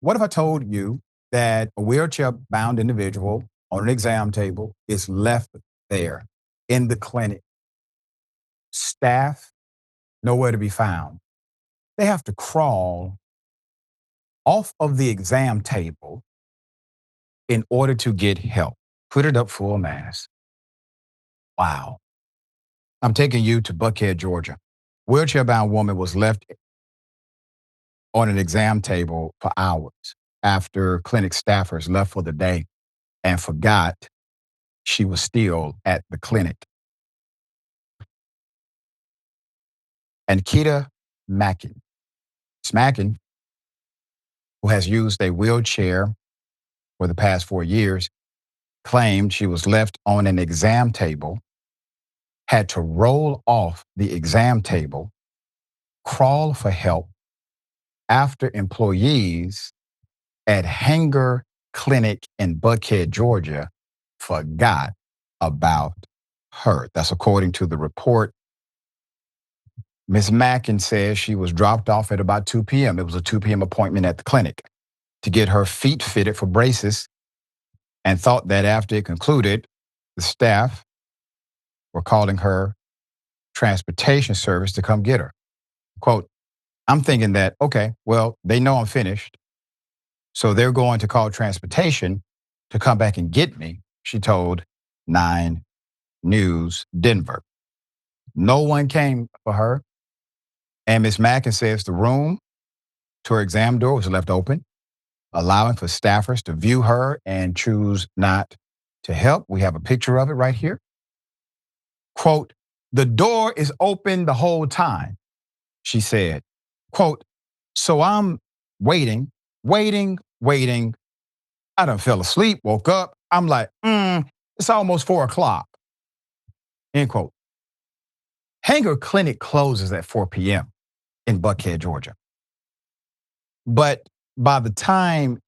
What if I told you that a wheelchair-bound individual on an exam table is left there in the clinic? Staff nowhere to be found. They have to crawl off of the exam table in order to get help. Put it up full mass. Wow. I'm taking you to Buckhead, Georgia. Wheelchair-bound woman was left on an exam table for hours after clinic staffers left for the day and forgot she was still at the clinic. Ankita Mackin. Ms. Mackin, who has used a wheelchair for the past 4 years, claimed she was left on an exam table, had to roll off the exam table, crawl for help after employees at Hanger Clinic in Buckhead, Georgia, forgot about her. That's according to the report. Ms. Mackin says she was dropped off at about 2 p.m. It was a 2 p.m. appointment at the clinic to get her feet fitted for braces, and thought that after it concluded, the staff were calling her transportation service to come get her. Quote, I'm thinking that, okay, well, they know I'm finished, so they're going to call transportation to come back and get me, she told 9 News Denver. No one came for her. And Ms. Mackin says the room to her exam door was left open, allowing for staffers to view her and choose not to help. We have a picture of it right here. Quote, the door is open the whole time, she said. Quote, so I'm waiting. I done fell asleep, woke up. I'm like, it's almost 4 o'clock. End quote. Hanger Clinic closes at 4 p.m. in Buckhead, Georgia. But by the time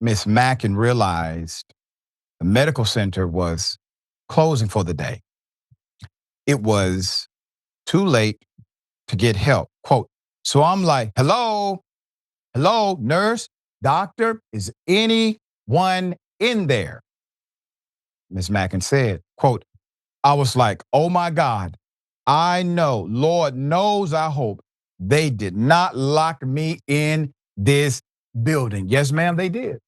Miss Mackin realized the medical center was closing for the day, it was too late to get help. Quote, so I'm like, hello, nurse, doctor, is anyone in there? Miss Mackin said, quote, I was like, oh my God, I know, Lord knows, I hope they did not lock me in this building. Yes, ma'am, they did.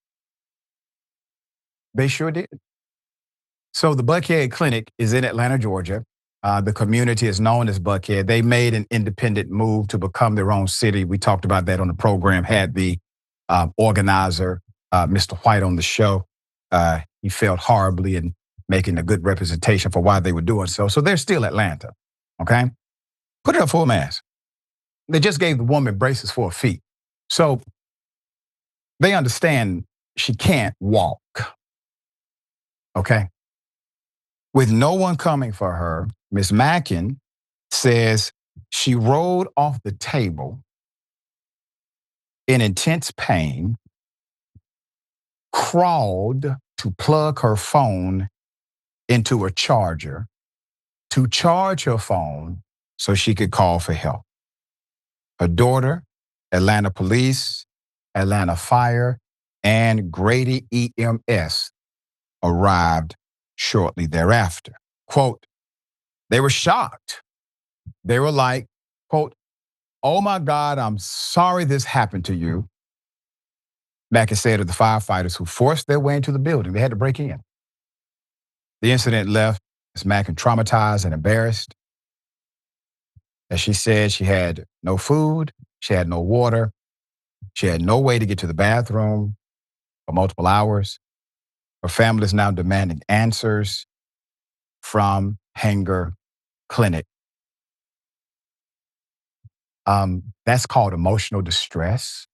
They sure did. So the Buckhead Clinic is in Atlanta, Georgia. The community is known as Buckhead. They made an independent move to become their own city. We talked about that on the program, had the organizer, Mr. White, on the show. He failed horribly in making a good representation for why they were doing so. So they're still Atlanta, okay? Put it up full mass. They just gave the woman braces for her feet. So they understand she can't walk, okay? With no one coming for her, Ms. Mackin says she rolled off the table in intense pain, crawled to plug her phone into a charger to charge her phone so she could call for help. Her daughter, Atlanta Police, Atlanta Fire, and Grady EMS arrived shortly thereafter. Quote, they were shocked. They were like, quote, oh my God, I'm sorry this happened to you. Mackin said of the firefighters who forced their way into the building. They had to break in. The incident left Ms. Mackin traumatized and embarrassed. As she said, she had no food, she had no water, she had no way to get to the bathroom for multiple hours. Her family is now demanding answers from Hanger Clinic. That's called emotional distress.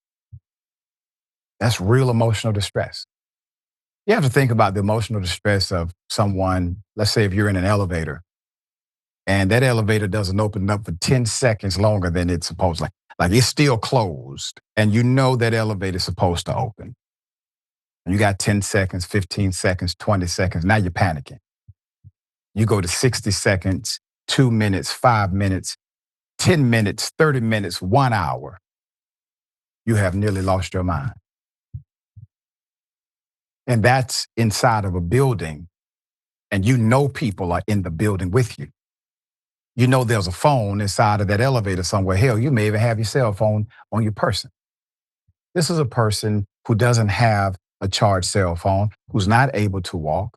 That's real emotional distress. You have to think about the emotional distress of someone. Let's say if you're in an elevator and that elevator doesn't open up for 10 seconds longer than it's supposed to. Like it's still closed and you know that elevator is supposed to open. And you got 10 seconds, 15 seconds, 20 seconds. Now you're panicking. You go to 60 seconds, 2 minutes, 5 minutes, 10 minutes, 30 minutes, 1 hour. You have nearly lost your mind. And that's inside of a building, and you know people are in the building with you. You know there's a phone inside of that elevator somewhere. Hell, you may even have your cell phone on your person. This is a person who doesn't have a charged cell phone, who's not able to walk,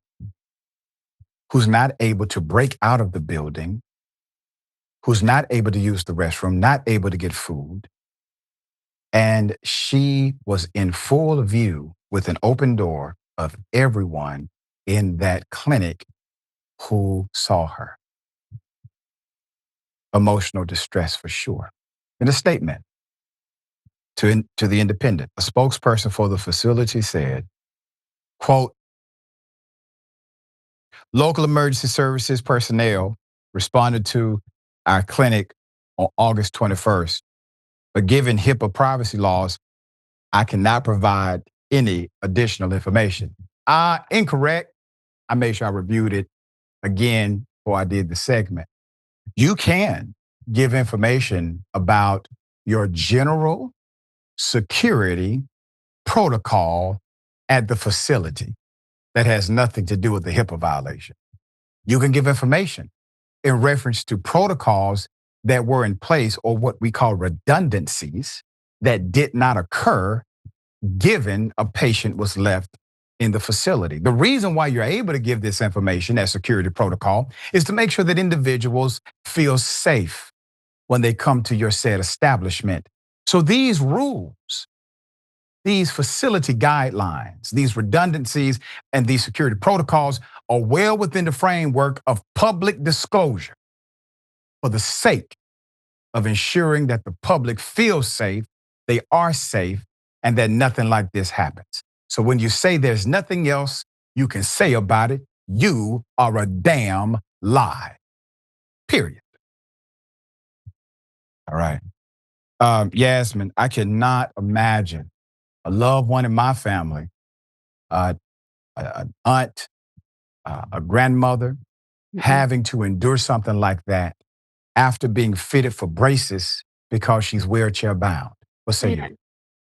who's not able to break out of the building, who's not able to use the restroom, not able to get food. And she was in full view with an open door of everyone in that clinic who saw her. Emotional distress for sure. In a statement to the Independent, a spokesperson for the facility said, quote, local emergency services personnel responded to our clinic on August 21st, but given HIPAA privacy laws, I cannot provide any additional information. Incorrect. I made sure I reviewed it again before I did the segment. You can give information about your general security protocol at the facility that has nothing to do with the HIPAA violation. You can give information in reference to protocols that were in place, or what we call redundancies, that did not occur given a patient was left in the facility. The reason why you're able to give this information as security protocol is to make sure that individuals feel safe when they come to your said establishment. So these rules, these facility guidelines, these redundancies, and these security protocols are well within the framework of public disclosure for the sake of ensuring that the public feels safe, they are safe, and that nothing like this happens. So when you say there's nothing else you can say about it, you are a damn lie. Period. All right. Yasmin, I cannot imagine a loved one in my family, an aunt, a grandmother, having to endure something like that after being fitted for braces because she's wheelchair bound. What say you?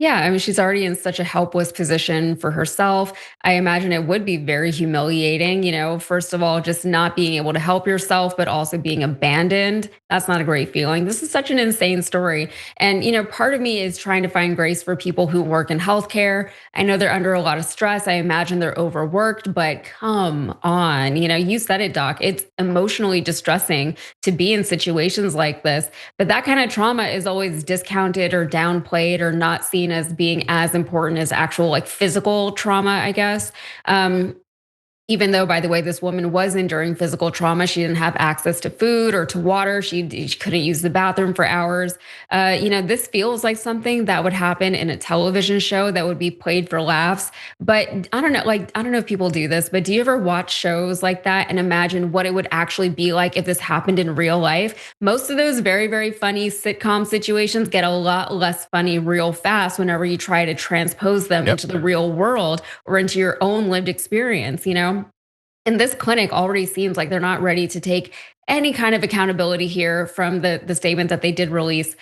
Yeah, I mean, she's already in such a helpless position for herself. I imagine it would be very humiliating, first of all, just not being able to help yourself, but also being abandoned. That's not a great feeling. This is such an insane story. And, part of me is trying to find grace for people who work in healthcare. I know they're under a lot of stress. I imagine they're overworked, but come on, you said it, Doc. It's emotionally distressing to be in situations like this. But that kind of trauma is always discounted or downplayed or not seen as being as important as actual like physical trauma, I guess. Even though, by the way, this woman was enduring physical trauma, she didn't have access to food or to water. She couldn't use the bathroom for hours. This feels like something that would happen in a television show that would be played for laughs. But I don't know, I don't know if people do this, but do you ever watch shows like that and imagine what it would actually be like if this happened in real life? Most of those very, very funny sitcom situations get a lot less funny real fast whenever you try to transpose them into the real world or into your own lived experience. And this clinic already seems like they're not ready to take any kind of accountability here from the statement that they did release.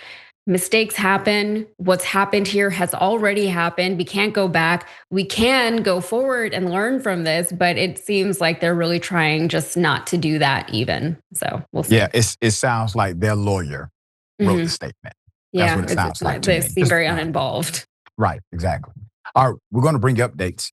Mistakes happen. What's happened here has already happened. We can't go back. We can go forward and learn from this, but it seems like they're really trying just not to do that even. So we'll see. Yeah, it sounds like their lawyer wrote the statement. That's what it sounds like to They me. seem very uninvolved. Right, exactly. All right, we're going to bring you updates